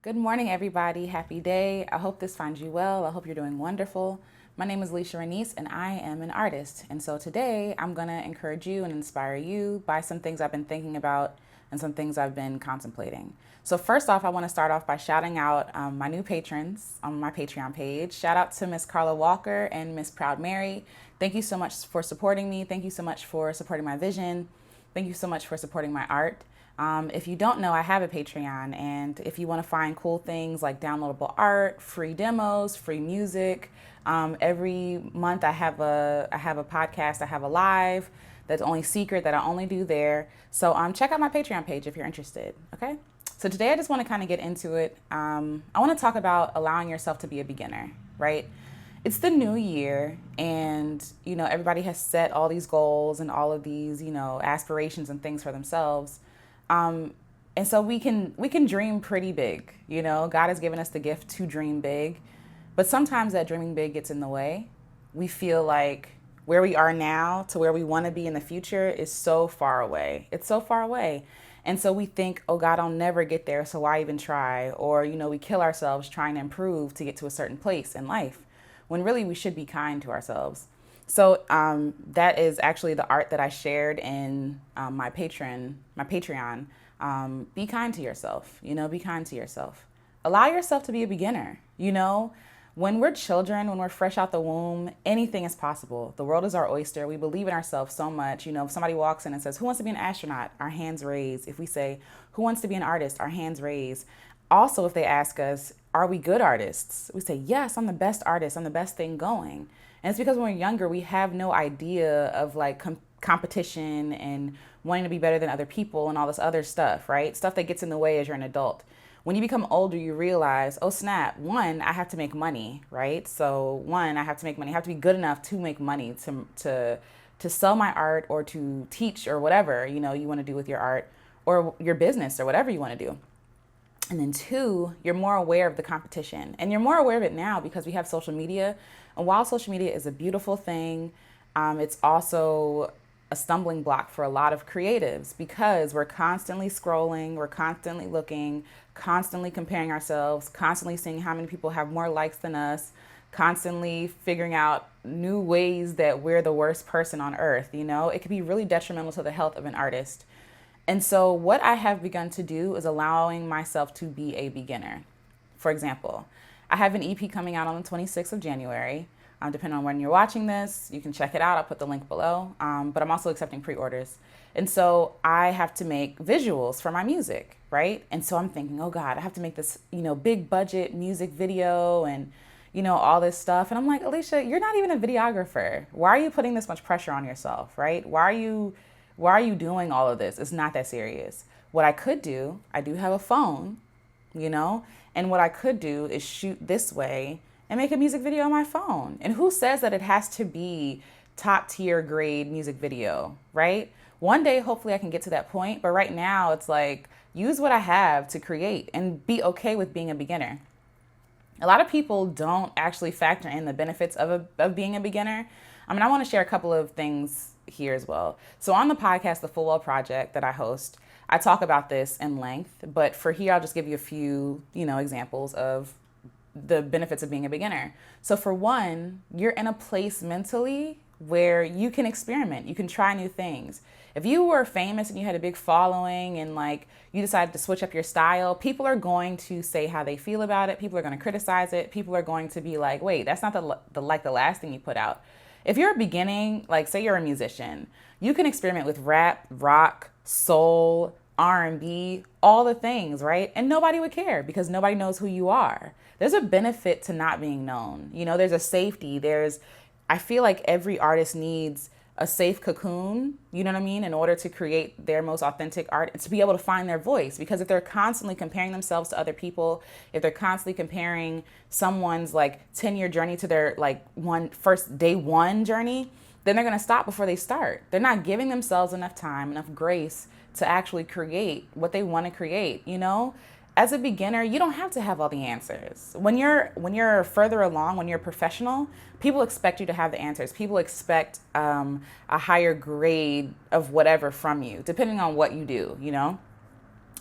Good morning, everybody. Happy day. I hope this finds you well. I hope you're doing wonderful. My name is Alecia Renece, and I am an artist. And so today I'm going to encourage you and inspire you by some things I've been thinking about and some things I've been contemplating. So, first off, I want to start off by shouting out my new patrons on my Patreon page. Shout out to Miss Carla Walker and Miss Proud Mary. Thank you so much for supporting me. Thank you so much for supporting my vision. Thank you so much for supporting my art. If you don't know, I have a Patreon, and if you want to find cool things like downloadable art, free demos, free music, every month I have a podcast, I have a live that's only secret that I only do there. So check out my Patreon page if you're interested. Okay. So today I just want to kind of get into it. I want to talk about allowing yourself to be a beginner, right? It's the new year, and everybody has set all these goals and all of these aspirations and things for themselves. And so we can dream pretty big. God has given us the gift to dream big, but sometimes that dreaming big gets in the way. We feel like where we are now to where we want to be in the future is so far away. It's so far away. And so we think, oh God, I'll never get there, so why even try? Or, we kill ourselves trying to improve to get to a certain place in life, when really we should be kind to ourselves. So that is actually the art that I shared in my Patreon. Be kind to yourself. Be kind to yourself. Allow yourself to be a beginner. When we're children, when we're fresh out the womb, anything is possible. The world is our oyster. We believe in ourselves so much. If somebody walks in and says, "Who wants to be an astronaut?" Our hands raised. If we say, "Who wants to be an artist?" Our hands raised. Also, if they ask us, "Are we good artists?" We say, "Yes, I'm the best artist. I'm the best thing going." And it's because when we're younger, we have no idea of like competition and wanting to be better than other people and all this other stuff, right? Stuff that gets in the way as you're an adult. When you become older, you realize, oh snap, one, I have to make money, right? So one, I have to make money. I have to be good enough to make money to sell my art or to teach or whatever, you want to do with your art or your business or whatever you want to do. And then two, you're more aware of the competition. And you're more aware of it now because we have social media. And while social media is a beautiful thing, it's also a stumbling block for a lot of creatives because we're constantly scrolling, we're constantly looking, constantly comparing ourselves, constantly seeing how many people have more likes than us, constantly figuring out new ways that we're the worst person on earth. It can be really detrimental to the health of an artist. And so what I have begun to do is allowing myself to be a beginner. For example, I have an EP coming out on the 26th of January. Depending on when you're watching this, you can check it out. I'll put the link below. But I'm also accepting pre-orders. And so I have to make visuals for my music, right? And so I'm thinking, oh God, I have to make this, big budget music video and, all this stuff. And I'm like, Alecia, you're not even a videographer. Why are you putting this much pressure on yourself, right? Why are you doing all of this? It's not that serious. What I could do, I do have a phone, and what I could do is shoot this way and make a music video on my phone. And who says that it has to be top tier grade music video, right? One day, hopefully I can get to that point. But right now it's like, use what I have to create and be okay with being a beginner. A lot of people don't actually factor in the benefits of being a beginner. I want to share a couple of things here as well. So on the podcast, The Full Well Project that I host, I talk about this in length, but for here, I'll just give you a few, examples of the benefits of being a beginner. So for one, you're in a place mentally where you can experiment, you can try new things. If you were famous and you had a big following and like you decided to switch up your style, people are going to say how they feel about it. People are going to criticize it. People are going to be like, wait, that's not the last thing you put out. If you're beginning, like say you're a musician, you can experiment with rap, rock, soul, R&B, all the things, right? And nobody would care because nobody knows who you are. There's a benefit to not being known. There's a safety. I feel like every artist needs a safe cocoon, in order to create their most authentic art and to be able to find their voice. Because if they're constantly comparing themselves to other people, if they're constantly comparing someone's like 10-year journey to their like first day one journey, then they're going to stop before they start. They're not giving themselves enough time, enough grace to actually create what they want to create, As a beginner, you don't have to have all the answers. When you're further along, when you're a professional, people expect you to have the answers. People expect a higher grade of whatever from you, depending on what you do,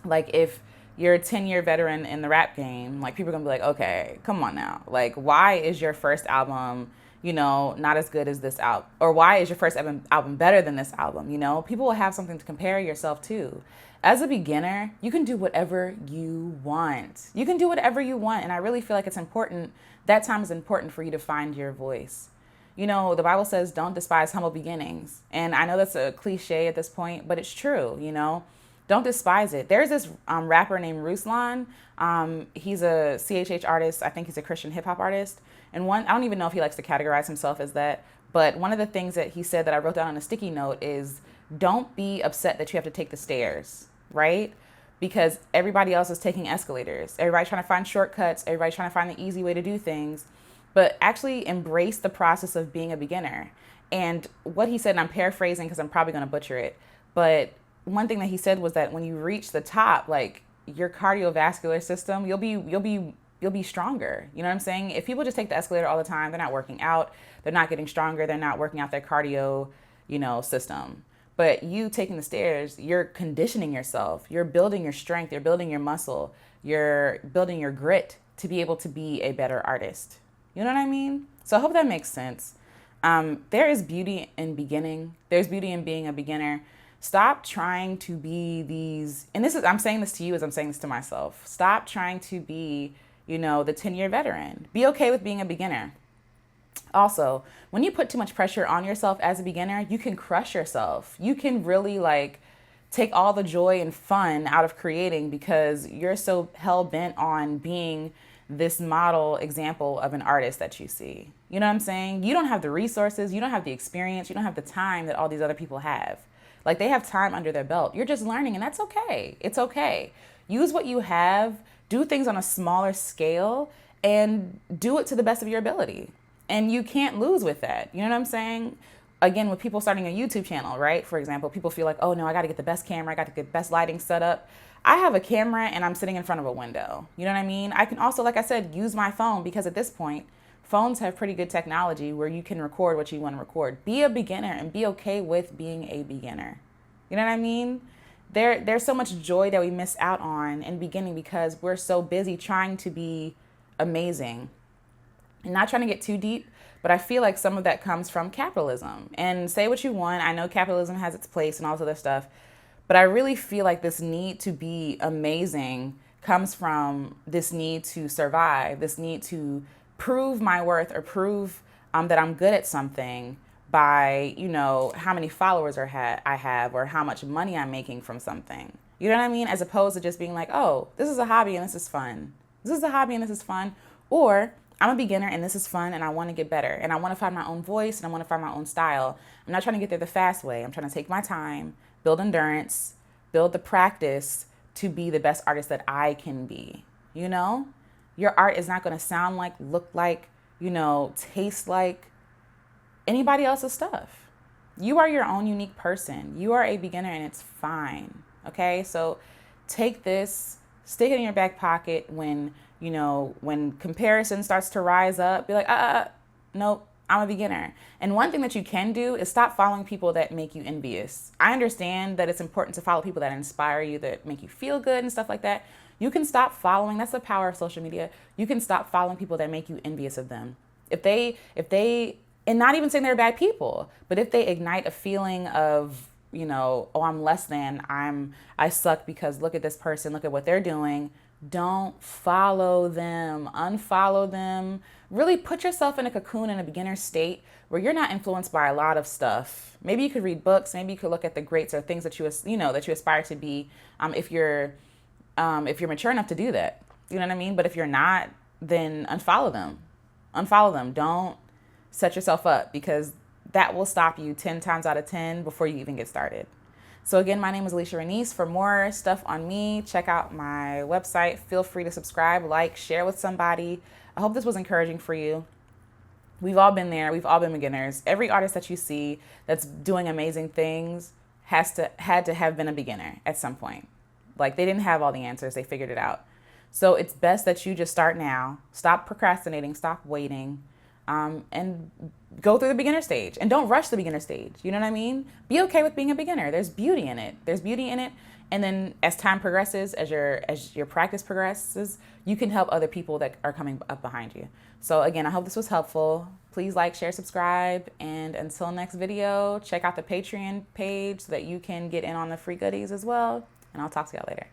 Like if you're a 10-year veteran in the rap game. Like, people are gonna be like, okay, come on now. Like, why is your first album, not as good as this album? Or why is your first album better than this album? People will have something to compare yourself to. As a beginner, you can do whatever you want. You can do whatever you want. And I really feel like it's important. That time is important for you to find your voice. The Bible says, don't despise humble beginnings. And I know that's a cliche at this point, but it's true, Don't despise it. There's this rapper named Ruslan. He's a CHH artist. I think he's a Christian hip hop artist. And I don't even know if he likes to categorize himself as that. But one of the things that he said that I wrote down on a sticky note is, don't be upset that you have to take the stairs, right? Because everybody else is taking escalators. Everybody's trying to find shortcuts. Everybody's trying to find the easy way to do things. But actually embrace the process of being a beginner. And what he said, and I'm paraphrasing because I'm probably going to butcher it, but one thing that he said was that when you reach the top, like, your cardiovascular system, you'll be stronger. You know what I'm saying? If people just take the escalator all the time, they're not working out, they're not getting stronger, they're not working out their cardio, system. But you taking the stairs, you're conditioning yourself, you're building your strength, you're building your muscle, you're building your grit to be able to be a better artist. You know what I mean? So I hope that makes sense. There is beauty in beginning. There's beauty in being a beginner. Stop trying to be these, and I'm saying this to you as I'm saying this to myself. Stop trying to be, the 10-year veteran. Be okay with being a beginner. Also, when you put too much pressure on yourself as a beginner, you can crush yourself. You can really take all the joy and fun out of creating because you're so hell-bent on being this model example of an artist that you see. You know what I'm saying? You don't have the resources, you don't have the experience, you don't have the time that all these other people have. Like, they have time under their belt. You're just learning, and that's okay. It's okay. Use what you have, do things on a smaller scale, and do it to the best of your ability. And you can't lose with that. You know what I'm saying? Again, with people starting a YouTube channel, right? For example, people feel like, oh no, I got to get the best camera. I got to get the best lighting set up. I have a camera and I'm sitting in front of a window. You know what I mean? I can also, like I said, use my phone because at this point, phones have pretty good technology where you can record what you want to record. Be a beginner and be okay with being a beginner. You know what I mean? There's so much joy that we miss out on in beginning because we're so busy trying to be amazing. And not trying to get too deep, but I feel like some of that comes from capitalism. And say what you want, I know capitalism has its place and all this other stuff, but I really feel like this need to be amazing comes from this need to survive, this need to prove my worth or prove that I'm good at something by, how many followers I have or how much money I'm making from something. You know what I mean? As opposed to just being like, oh, this is a hobby and this is fun. This is a hobby and this is fun. Or I'm a beginner and this is fun and I want to get better and I want to find my own voice and I want to find my own style. I'm not trying to get there the fast way. I'm trying to take my time, build endurance, build the practice to be the best artist that I can be. Your art is not going to sound like, look like, taste like anybody else's stuff. You are your own unique person. You are a beginner and it's fine. Okay. So take this, stick it in your back pocket when comparison starts to rise up, be like, nope, I'm a beginner. And one thing that you can do is stop following people that make you envious. I understand that it's important to follow people that inspire you, that make you feel good and stuff like that. You can stop following, that's the power of social media. You can stop following people that make you envious of them. If they, and not even saying they're bad people, but if they ignite a feeling of, oh, I'm less than, I suck because look at this person, look at what they're doing. Don't follow them, unfollow them. Really put yourself in a cocoon in a beginner state where you're not influenced by a lot of stuff. Maybe you could read books, maybe you could look at the greats or things that you aspire to be. If you're mature enough to do that, you know what I mean? But if you're not, then unfollow them. Don't set yourself up because that will stop you 10 times out of 10 before you even get started. So again, my name is Alecia Renece. For more stuff on me, check out my website. Feel free to subscribe, like, share with somebody. I hope this was encouraging for you. We've all been there. We've all been beginners. Every artist that you see that's doing amazing things had to have been a beginner at some point. Like, they didn't have all the answers. They figured it out. So it's best that you just start now. Stop procrastinating. Stop waiting. And go through the beginner stage and don't rush the beginner stage. You know what I mean? Be okay with being a beginner. There's beauty in it. There's beauty in it. And then as time progresses, as your practice progresses, you can help other people that are coming up behind you. So again, I hope this was helpful. Please like, share, subscribe, and until next video, check out the Patreon page so that you can get in on the free goodies as well. And I'll talk to y'all later.